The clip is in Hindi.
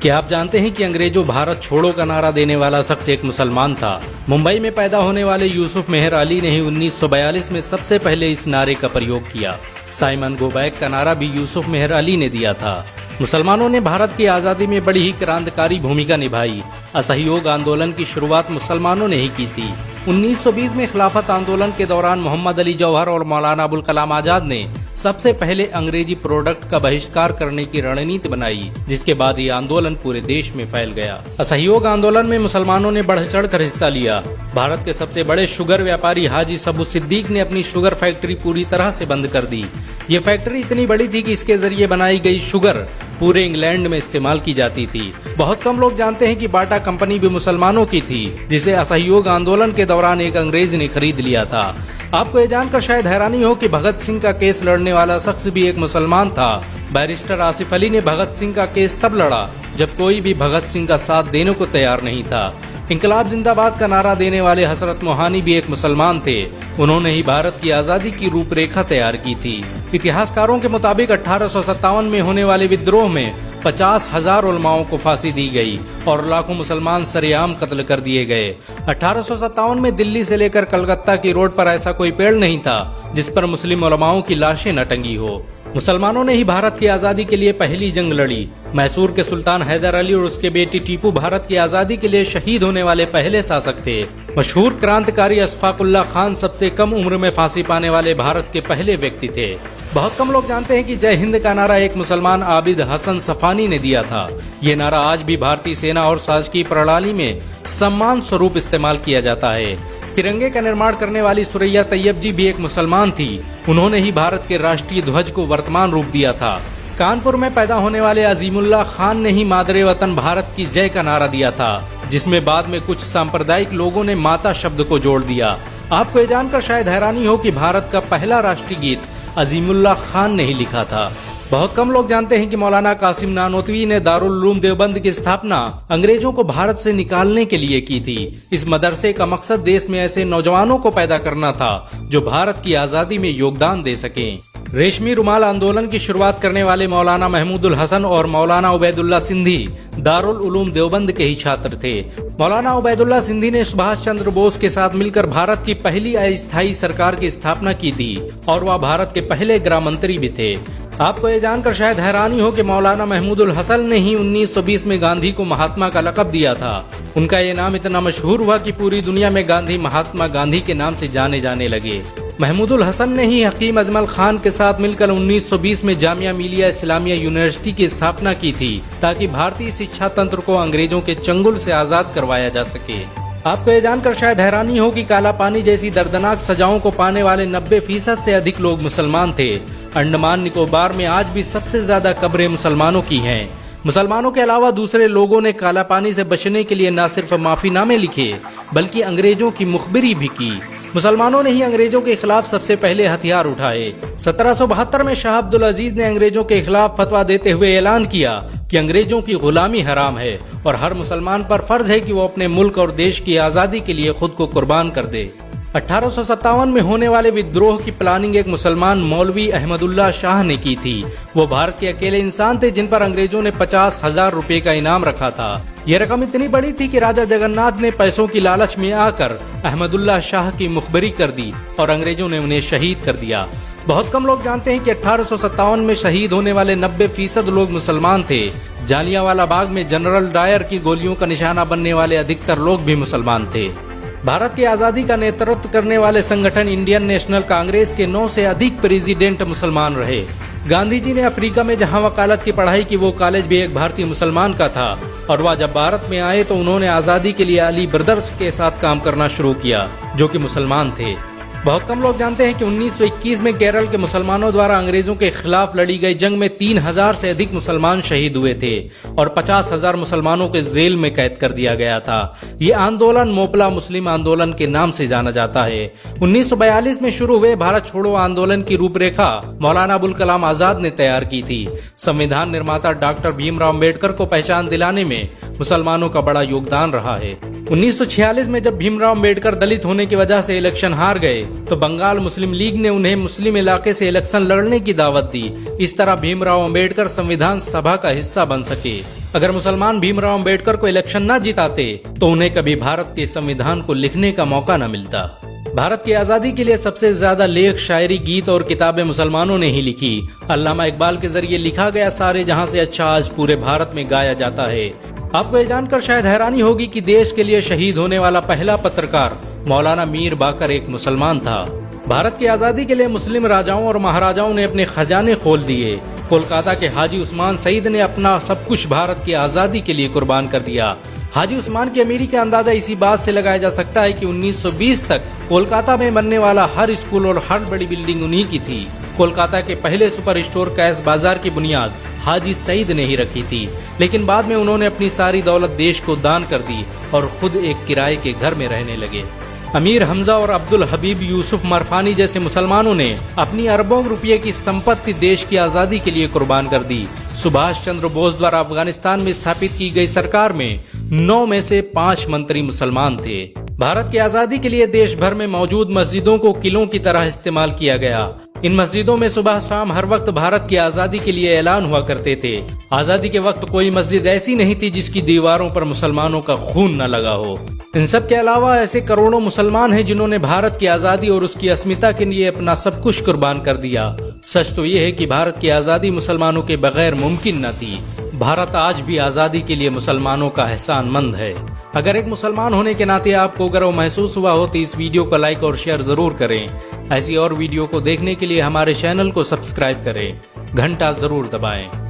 क्या आप जानते हैं कि अंग्रेजों भारत छोड़ो का नारा देने वाला शख्स एक मुसलमान था। मुंबई में पैदा होने वाले यूसुफ मेहर अली ने ही 1942 में सबसे पहले इस नारे का प्रयोग किया। साइमन गो बैक का नारा भी यूसुफ मेहर अली ने दिया था। मुसलमानों ने भारत की आजादी में बड़ी ही क्रांतिकारी भूमिका निभाई। असहयोग आंदोलन की शुरुआत मुसलमानों ने ही की थी। 1920 में खिलाफत आंदोलन के दौरान मोहम्मद अली जौहर और मौलाना अबुल कलाम आजाद ने सबसे पहले अंग्रेजी प्रोडक्ट का बहिष्कार करने की रणनीति बनाई, जिसके बाद ये आंदोलन पूरे देश में फैल गया। असहयोग आंदोलन में मुसलमानों ने बढ़ चढ़ कर हिस्सा लिया। भारत के सबसे बड़े शुगर व्यापारी हाजी सबू सिद्दीक ने अपनी शुगर फैक्ट्री पूरी तरह से बंद कर दी। ये फैक्ट्री इतनी बड़ी थी कि इसके जरिए बनाई गई शुगर पूरे इंग्लैंड में इस्तेमाल की जाती थी। बहुत कम लोग जानते हैं कि बाटा कंपनी भी मुसलमानों की थी, जिसे असहयोग आंदोलन के दौरान एक अंग्रेज ने खरीद लिया था। आपको ये जानकर शायद हैरानी हो कि भगत सिंह का केस लड़ने वाला शख्स भी एक मुसलमान था। बैरिस्टर आसिफ अली ने भगत सिंह का केस तब लड़ा जब कोई भी भगत सिंह का साथ देने को तैयार नहीं था। इंकलाब जिंदाबाद का नारा देने वाले हसरत मोहानी भी एक मुसलमान थे। उन्होंने ही भारत की आजादी की रूपरेखा तैयार की थी। इतिहासकारों के मुताबिक 1857 में होने वाले विद्रोह में 50,000 उलमाओं को फांसी दी गई और लाखों मुसलमान सरेआम कत्ल कर दिए गए। 1857 में दिल्ली से लेकर कलकत्ता की रोड पर ऐसा कोई पेड़ नहीं था जिस पर मुस्लिम उलमाओं की लाशें न टंगी हो। मुसलमानों ने ही भारत की आजादी के लिए पहली जंग लड़ी। मैसूर के सुल्तान हैदर अली और उसके बेटी टीपू भारत की आजादी के लिए शहीद होने वाले पहले शासक थे। मशहूर क्रांतिकारी अशफाकुल्लाह खान सबसे कम उम्र में फांसी पाने वाले भारत के पहले व्यक्ति थे। बहुत कम लोग जानते हैं कि जय हिंद का नारा एक मुसलमान आबिद हसन सफानी ने दिया था। ये नारा आज भी भारतीय सेना और शासकीय प्रणाली में सम्मान स्वरूप इस्तेमाल किया जाता है। तिरंगे का निर्माण करने वाली सुरैया तैयब जी भी एक मुसलमान थी। उन्होंने ही भारत के राष्ट्रीय ध्वज को वर्तमान रूप दिया था। कानपुर में पैदा होने वाले अजीमुल्लाह खान ने ही मादरे वतन भारत की जय का नारा दिया था, जिसमें बाद में कुछ सांप्रदायिक लोगों ने माता शब्द को जोड़ दिया। आपको ये जानकर शायद हैरानी हो कि भारत का पहला राष्ट्रीय गीत अजीमुल्लाह खान ने ही लिखा था। बहुत कम लोग जानते हैं कि मौलाना कासिम नानोतवी ने दारुल उलूम देवबंद की स्थापना अंग्रेजों को भारत से निकालने के लिए की थी। इस मदरसे का मकसद देश में ऐसे नौजवानों को पैदा करना था जो भारत की आजादी में योगदान दे सकें। रेशमी रुमाल आंदोलन की शुरुआत करने वाले मौलाना महमूदुल हसन और मौलाना उबैदुल्ला सिंधी दारुल उलूम देवबंद के ही छात्र थे। मौलाना उबैदुल्ला सिंधी ने सुभाष चंद्र बोस के साथ मिलकर भारत की पहली अस्थायी सरकार की स्थापना की थी और वह भारत के पहले गृह मंत्री भी थे। आपको ये जानकर शायद हैरानी हो कि मौलाना महमूदुल हसन ने ही 1920 में गांधी को महात्मा का लक़ब दिया था। उनका ये नाम इतना मशहूर हुआ कि पूरी दुनिया में गांधी महात्मा गांधी के नाम से जाने जाने लगे। महमूदुल हसन ने ही हकीम अजमल खान के साथ मिलकर 1920 में जामिया मिलिया इस्लामिया यूनिवर्सिटी की स्थापना की थी, ताकि भारतीय शिक्षा तंत्र को अंग्रेजों के चंगुल से आजाद करवाया जा सके। आपको ये जानकर शायद हैरानी हो कि काला पानी जैसी दर्दनाक सजाओं को पाने वाले 90% से अधिक लोग मुसलमान थे। अंडमान निकोबार में आज भी सबसे ज्यादा कब्रें मुसलमानों की हैं। मुसलमानों के अलावा दूसरे लोगों ने काला पानी से बचने के लिए न सिर्फ माफीनामे लिखे बल्कि अंग्रेजों की मुखबिरी भी की। मुसलमानों ने ही अंग्रेजों के खिलाफ सबसे पहले हथियार उठाए। 1772 में शाह अब्दुल अजीज ने अंग्रेजों के खिलाफ फतवा देते हुए ऐलान किया कि अंग्रेजों की गुलामी हराम है और हर मुसलमान पर फर्ज है कि वो अपने मुल्क और देश की आजादी के लिए खुद को कुर्बान कर दे। 1857 में होने वाले विद्रोह की प्लानिंग एक मुसलमान मौलवी अहमदुल्ला शाह ने की थी। वो भारत के अकेले इंसान थे जिन पर अंग्रेजों ने 50,000 रुपए का इनाम रखा था। ये रकम इतनी बड़ी थी कि राजा जगन्नाथ ने पैसों की लालच में आकर अहमदुल्ला शाह की मुखबरी कर दी और अंग्रेजों ने उन्हें शहीद कर दिया। बहुत कम लोग जानते हैं कि 1857 में शहीद होने वाले 90% लोग मुसलमान थे। जालियांवाला बाग में जनरल डायर की गोलियों का निशाना बनने वाले अधिकतर लोग भी मुसलमान थे। भारत की आजादी का नेतृत्व करने वाले संगठन इंडियन नेशनल कांग्रेस के 9 से अधिक प्रेसिडेंट मुसलमान रहे। गांधी जी ने अफ्रीका में जहां वकालत की पढ़ाई की, वो कॉलेज भी एक भारतीय मुसलमान का था और वह जब भारत में आए तो उन्होंने आजादी के लिए अली ब्रदर्स के साथ काम करना शुरू किया, जो कि मुसलमान थे। बहुत कम लोग जानते हैं कि 1921 में केरल के मुसलमानों द्वारा अंग्रेजों के खिलाफ लड़ी गई जंग में 3000 से अधिक मुसलमान शहीद हुए थे और 50,000 मुसलमानों को जेल में कैद कर दिया गया था। ये आंदोलन मोपला मुस्लिम आंदोलन के नाम से जाना जाता है। 1942 में शुरू हुए भारत छोड़ो आंदोलन की रूपरेखा मौलाना अबुल कलाम आजाद ने तैयार की थी। संविधान निर्माता डॉक्टर भीमराव अम्बेडकर को पहचान दिलाने में मुसलमानों का बड़ा योगदान रहा है। 1946 में जब भीमराव अम्बेडकर दलित होने की वजह से इलेक्शन हार गए तो बंगाल मुस्लिम लीग ने उन्हें मुस्लिम इलाके से इलेक्शन लड़ने की दावत दी। इस तरह भीमराव अम्बेडकर संविधान सभा का हिस्सा बन सके। अगर मुसलमान भीमराव अंबेडकर को इलेक्शन न जिताते तो उन्हें कभी भारत के संविधान को लिखने का मौका न मिलता। भारत की आजादी के लिए सबसे ज्यादा लेख, शायरी, गीत और किताबें मुसलमानों ने ही लिखी। अल्लामा इकबाल के जरिए लिखा गया सारे जहां से अच्छा आज पूरे भारत में गाया जाता है। आपको ये जानकर शायद हैरानी होगी कि देश के लिए शहीद होने वाला पहला पत्रकार मौलाना मीर बाकर एक मुसलमान था। भारत की आजादी के लिए मुस्लिम राजाओं और महाराजाओं ने अपने खजाने खोल दिए। कोलकाता के हाजी उस्मान सईद ने अपना सब कुछ भारत की आजादी के लिए कुर्बान कर दिया। हाजी उस्मान की अमीरी का अंदाजा इसी बात से लगाया जा सकता है कि 1920 तक कोलकाता में बनने वाला हर स्कूल और हर बड़ी बिल्डिंग उन्हीं की थी। कोलकाता के पहले सुपर स्टोर कैश बाजार की बुनियाद हाजी सईद ने ही रखी थी, लेकिन बाद में उन्होंने अपनी सारी दौलत देश को दान कर दी और खुद एक किराए के घर में रहने लगे। अमीर हमजा और अब्दुल हबीब यूसुफ मरफानी जैसे मुसलमानों ने अपनी अरबों रुपये की संपत्ति देश की आजादी के लिए कुर्बान कर दी। सुभाष चंद्र बोस द्वारा अफगानिस्तान में स्थापित की गई सरकार में 9 में से 5 मंत्री मुसलमान थे। भारत की आजादी के लिए देश भर में मौजूद मस्जिदों को किलों की तरह इस्तेमाल किया गया। इन मस्जिदों में सुबह शाम हर वक्त भारत की आजादी के लिए ऐलान हुआ करते थे। आजादी के वक्त कोई मस्जिद ऐसी नहीं थी जिसकी दीवारों पर मुसलमानों का खून न लगा हो। इन सब के अलावा ऐसे करोड़ों मुसलमान हैं जिन्होंने भारत की आजादी और उसकी अस्मिता के लिए अपना सब कुछ कुर्बान कर दिया। सच तो ये है कि भारत की आजादी मुसलमानों के बगैर मुमकिन न थी। भारत आज भी आजादी के लिए मुसलमानों का एहसानमंद है। अगर एक मुसलमान होने के नाते आपको गर्व महसूस हुआ हो तो इस वीडियो को लाइक और शेयर जरूर करें। ऐसी और वीडियो को देखने के लिए हमारे चैनल को सब्सक्राइब करें, घंटा जरूर दबाएं।